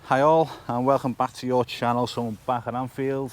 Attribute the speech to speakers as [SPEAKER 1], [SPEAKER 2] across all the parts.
[SPEAKER 1] Hi all, and welcome back to your channel. So I'm back at Anfield,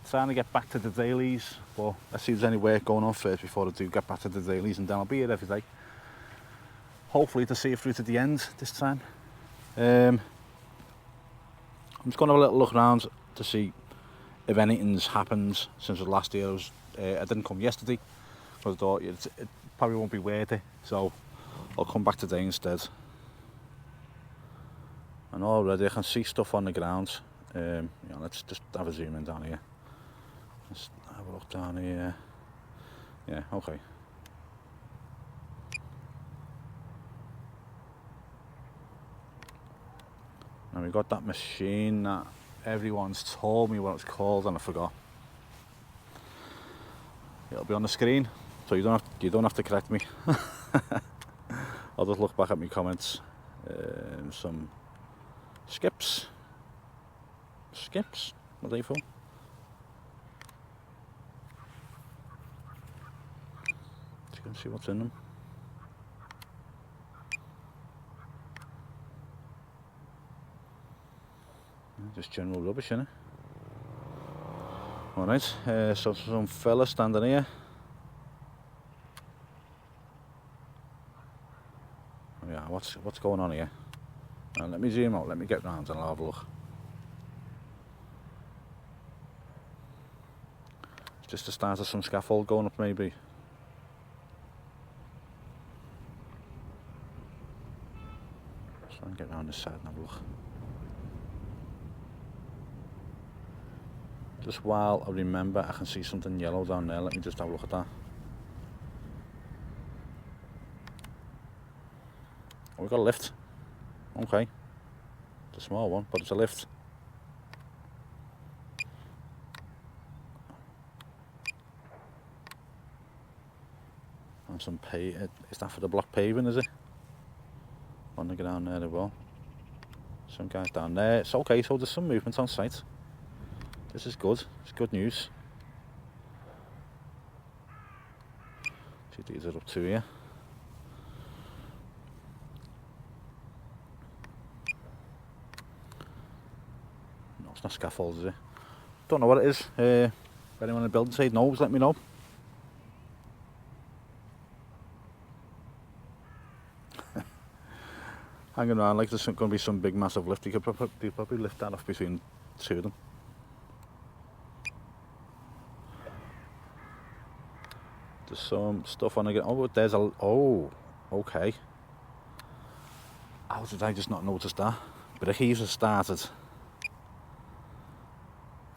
[SPEAKER 1] trying to get back to the dailies, but let's see if there's any work going on first before I do get back to the dailies, and then I'll be here every day, hopefully to see it through to the end this time. I'm just going to have a little look around to see if anything's happened since the last year. I didn't come yesterday because I thought it probably won't be worth it, so I'll come back today instead. And already I can see stuff on the ground. Let's just have a zoom in down here. Let's have a look down here. Yeah, okay. Now we got that machine that everyone's told me what it's called and I forgot. It'll be on the screen, so you don't have to correct me. I'll just look back at my comments. Some skips. What are they for? You can see what's in them. Just general rubbish, innit? Alright, so some fella standing here. Oh yeah, what's going on here? Now let me zoom out, let me get round and I'll have a look. It's just the start of some scaffold going up maybe. Let's try and get round this side and have a look. Just while I remember, I can see something yellow down there. Let me just have a look at that. Oh, we've got a lift. Okay. It's a small one, but it's a lift. And some is that for the block paving, is it? On the ground there as well. Some guys down there. It's okay, so there's some movement on site. This is good. It's good news. See what these are up to here. No, it's not scaffolds, is it? Don't know what it is. If anyone in the building side knows, let me know. Hanging around like there's going to be some big massive lift. You could probably lift that off between two of them. There's some stuff on again. Oh, there's a. Oh, okay. How did I just not notice that? Brickies have started.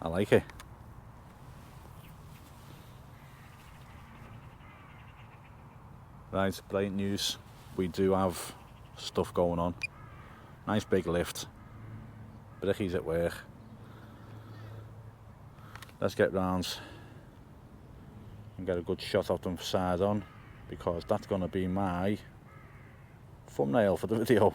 [SPEAKER 1] I like it. Right, brilliant news. We do have stuff going on. Nice big lift. Brickies at work. Let's get round and get a good shot of them side on, because that's going to be my thumbnail for the video.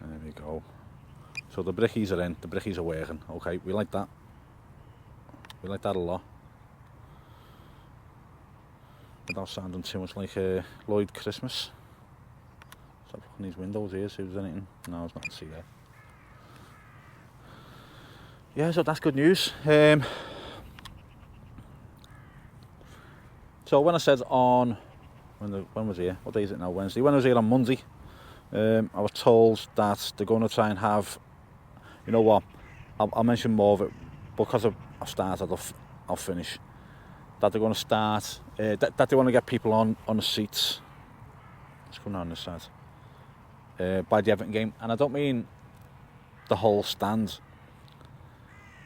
[SPEAKER 1] There we go. So the brickies are in, the brickies are working. Okay, we like that. We like that a lot. Without sounding too much like Lloyd Christmas. Stop looking these windows here, see if there's anything. No, there's nothing to see there. Yeah, so that's good news. So when I said on, when was here? What day is it now? Wednesday. When I was here on Monday, I was told that they're going to try and have, you know what, I'll mention more of it, because I've started, I'll finish. That they're going to start, that they want to get people on the seats. Let's come down this side. By the Everton game, and I don't mean the whole stand.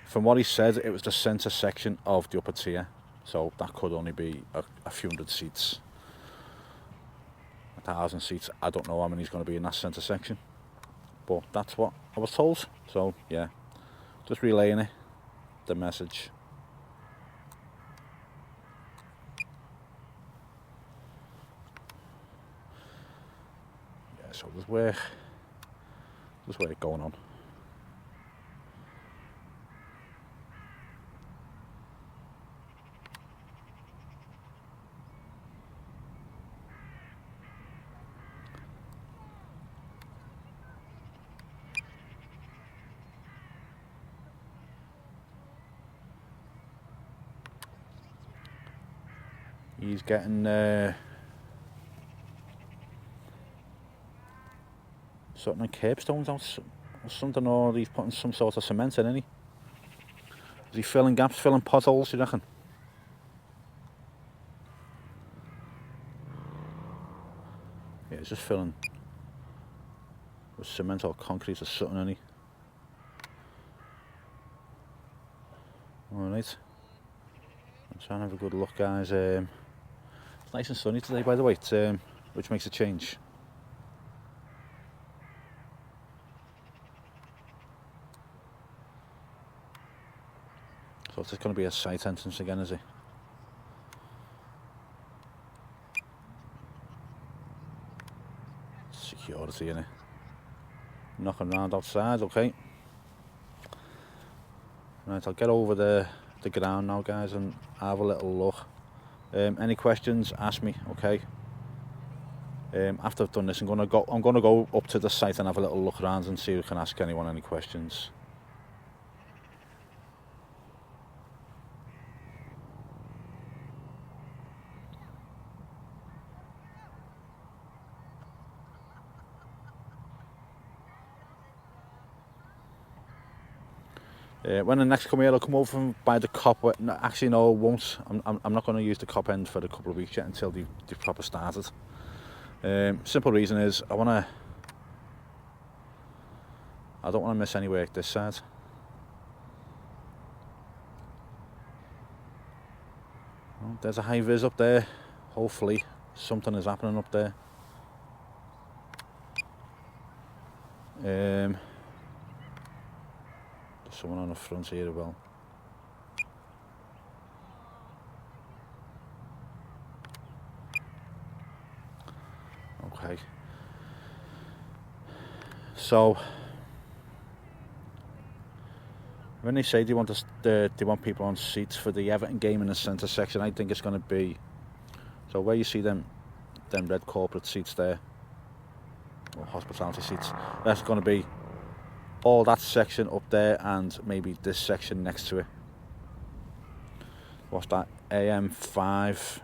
[SPEAKER 1] From what he said, it was the centre section of the upper tier, so that could only be a few hundred seats, 1,000 seats. I don't know how many's going to be in that centre section, but that's what I was told. So yeah, just relaying it, the message. Yeah, so there's work Just wait going on. He's getting something like curbstones out or something, or he's putting some sort of cement in, isn't he? Is he filling gaps, filling potholes, you reckon? Yeah, he's just filling with cement or concrete or something, isn't he? Alright. I'm trying to have a good look, guys. It's nice and sunny today, by the way, which makes a change. So it's just going to be a site entrance again, is it? Security, innit? Knocking around outside, okay. Right, I'll get over the ground now, guys, and have a little look. Any questions, ask me, okay? After I've done this, I'm gonna go up to the site and have a little look around and see if I can ask anyone any questions. When the next come here, I'll come over from by the cop. No, actually, no, I won't. I'm not going to use the cop end for a couple of weeks yet until they've proper started. Simple reason is I don't want to miss any work this side. Well, there's a high vis up there. Hopefully something is happening up there. There's someone on the front here as well. Okay. So when they say they want people on seats for the Everton game in the centre section, I think it's going to be, so where you see them red corporate seats there, or hospitality seats, that's going to be all that section up there and maybe this section next to it. What's that? AM5.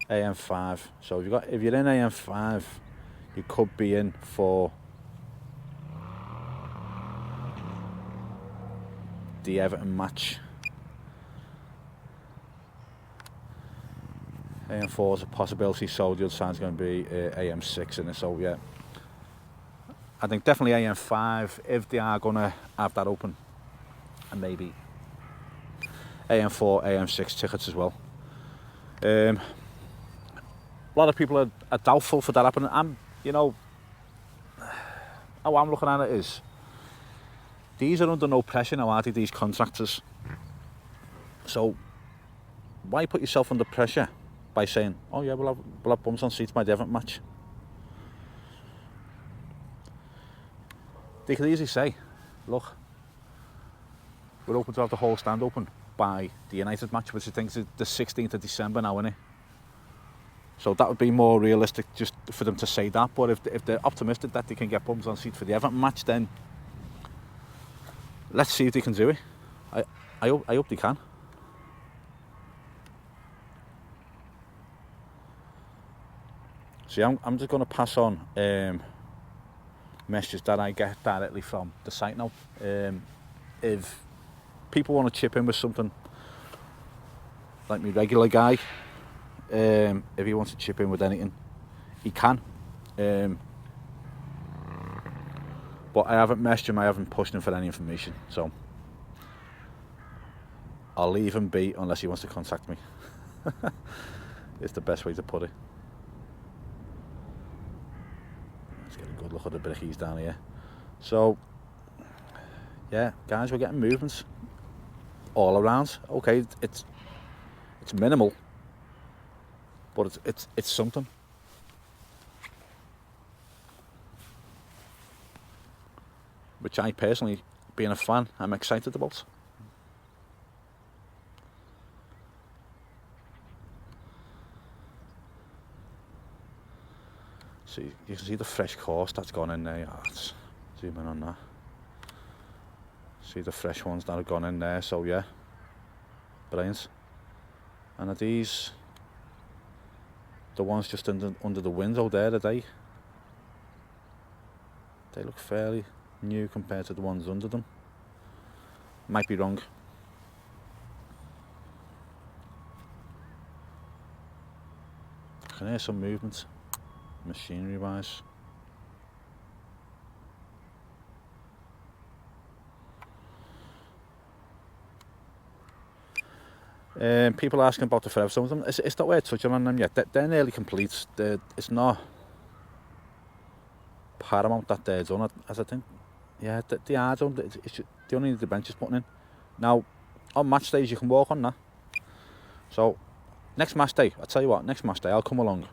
[SPEAKER 1] AM5. So if you're in AM5, you could be in for the Everton match. AM4 is a possibility, so the other side's going to be AM6 in it. So yeah, I think definitely AM5 if they are going to have that open, and maybe AM4, AM6 tickets as well. A lot of people are doubtful for that happening. How I'm looking at it is, these are under no pressure now, are they, these contractors? So why put yourself under pressure by saying, oh yeah, we'll have bums on seats by the Everton match? They could easily say, look, we're open to have the whole stand open by the United match, which I think is the 16th of December now, isn't it? So that would be more realistic just for them to say that. But if they're optimistic that they can get bums on seats for the Everton match, then let's see if they can do it. I hope they can. See, I'm just going to pass on messages that I get directly from the site now. If people want to chip in with something, like my regular guy, if he wants to chip in with anything, he can. But I haven't messaged him, I haven't pushed him for any information, so I'll leave him be unless he wants to contact me. It's the best way to put it. Let's get a good look at the brickies down here. So yeah, guys, we're getting movements all around. Okay, it's minimal, but it's something. which I personally, being a fan, I'm excited about. So you can see the fresh course that's gone in there. Let's zoom in on that. See the fresh ones that have gone in there, so yeah, brilliant. And are these the ones just under the window there today? They look fairly new compared to the ones under them. Might be wrong. I can hear some movement, machinery wise. People asking about the Forever Stones. It's not worth touching on them yet. They're nearly complete. It's not paramount that they're done, as I think. Yeah, they are done. They only need the benches putting in. Now, on match days you can walk on that. So, next match day, I'll tell you what, next match day I'll come along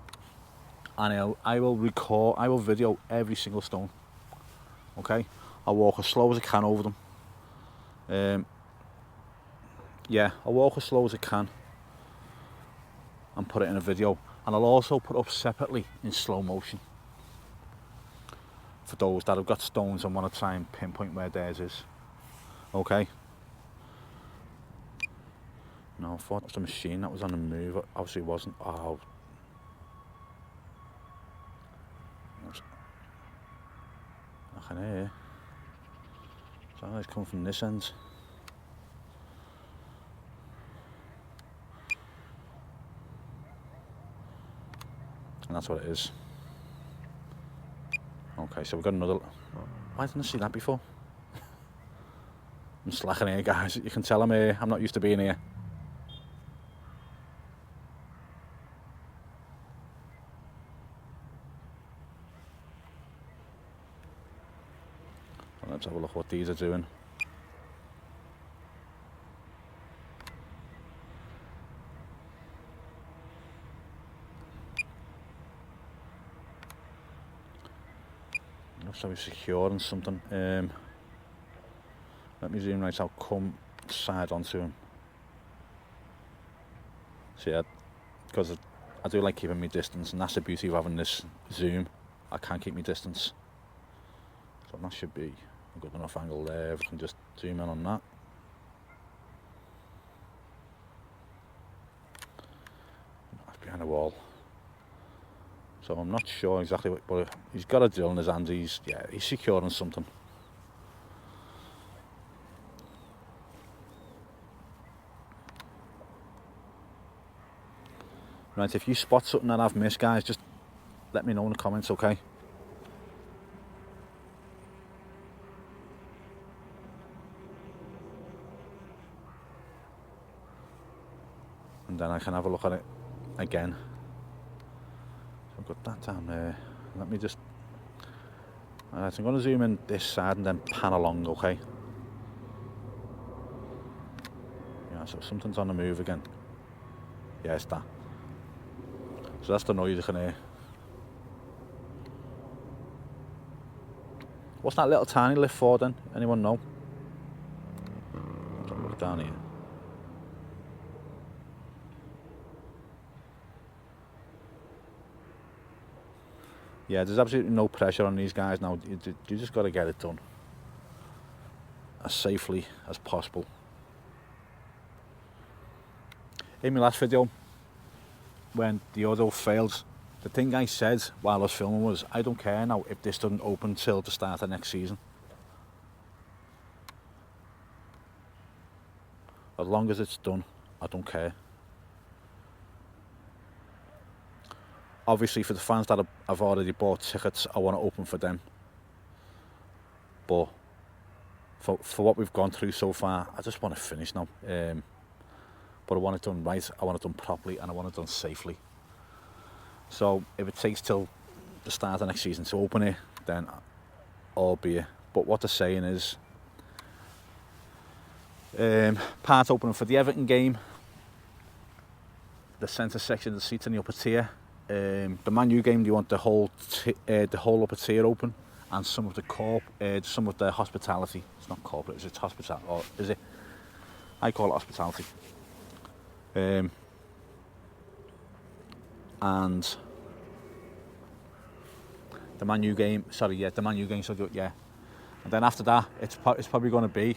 [SPEAKER 1] and I will video every single stone. Okay? I'll walk as slow as I can over them. Yeah, I'll walk as slow as I can and put it in a video, and I'll also put up separately in slow motion for those that have got stones and want to try and pinpoint where theirs is. Okay? No, I thought it was the machine that was on the move. Obviously it wasn't. Oh. I can hear. So it's coming from this end. And that's what it is. Okay, so we've got another. Why didn't I see that before? I'm slacking here, guys. You can tell I'm here. I'm not used to being here. Well, let's have a look what these are doing. Looks like we're securing something. Let me zoom right. I'll come side onto him. So yeah, because I do like keeping my distance, and that's the beauty of having this zoom. I can keep my distance. So that should be a good enough angle there. If I can just zoom in on that. That's behind the wall. So I'm not sure exactly what, but he's got a drill in his hand. He's securing something. Right, if you spot something that I've missed, guys, just let me know in the comments, okay? And then I can have a look at it again. I've got that down there. Let me just. Alright, I'm going to zoom in this side and then pan along, okay? Yeah, so something's on the move again. Yeah, it's that. So that's the noise you can hear. What's that little tiny lift for then? Anyone know? Let's have a look down here. Yeah, there's absolutely no pressure on these guys now. You just got to get it done as safely as possible. In my last video, when the audio failed, the thing I said while I was filming was, I don't care now if this doesn't open till the start of next season. As long as it's done, I don't care. Obviously, for the fans that have already bought tickets, I want to open for them. But for what we've gone through so far, I just want to finish now. But I want it done right, I want it done properly, and I want it done safely. So if it takes till the start of next season to open it, then albeit. But what they're saying is, part opening for the Everton game, the centre section of the seats in the upper tier. The Man U game, they want the whole upper tier open, and some of the hospitality. It's not corporate, it's hospitality, or is it? I call it hospitality. And the Man U game, so yeah. And then after that, it's probably going to be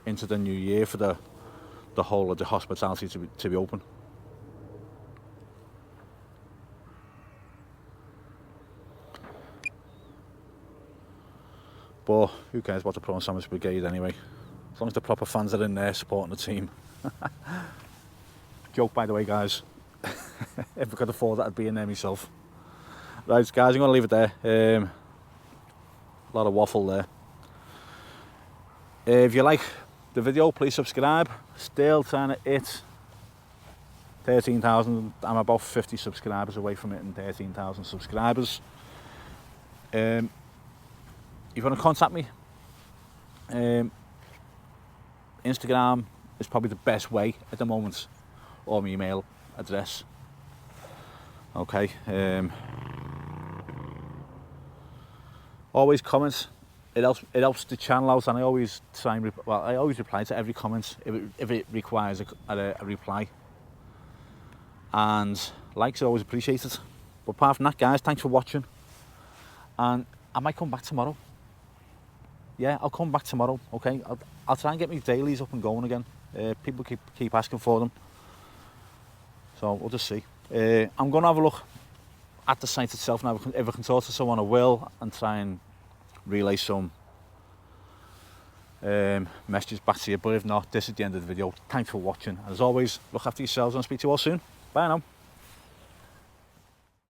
[SPEAKER 1] into the new year for the whole of the hospitality to be open. But who cares about the Prawn Sandwich Brigade anyway? As long as the proper fans are in there supporting the team. Joke, by the way, guys. If I could afford that, I'd be in there myself. Right, guys, I'm going to leave it there. A lot of waffle there. If you like the video, please subscribe. Still trying to hit 13,000. I'm about 50 subscribers away from hitting 13,000 subscribers. If you want to contact me, Instagram is probably the best way at the moment, or my email address. Okay. Always comment. It helps the channel out, and I always try and I always reply to every comment if it requires a reply. And likes are always appreciated. But apart from that, guys, thanks for watching. And I might come back tomorrow. Yeah, I'll come back tomorrow. Okay, I'll try and get my dailies up and going again. People keep asking for them, so we'll just see. I'm going to have a look at the site itself now. If I can talk to someone, I will, and try and relay some messages back to you. But if not, this is the end of the video. Thanks for watching. And as always, look after yourselves, and I'll speak to you all soon. Bye now.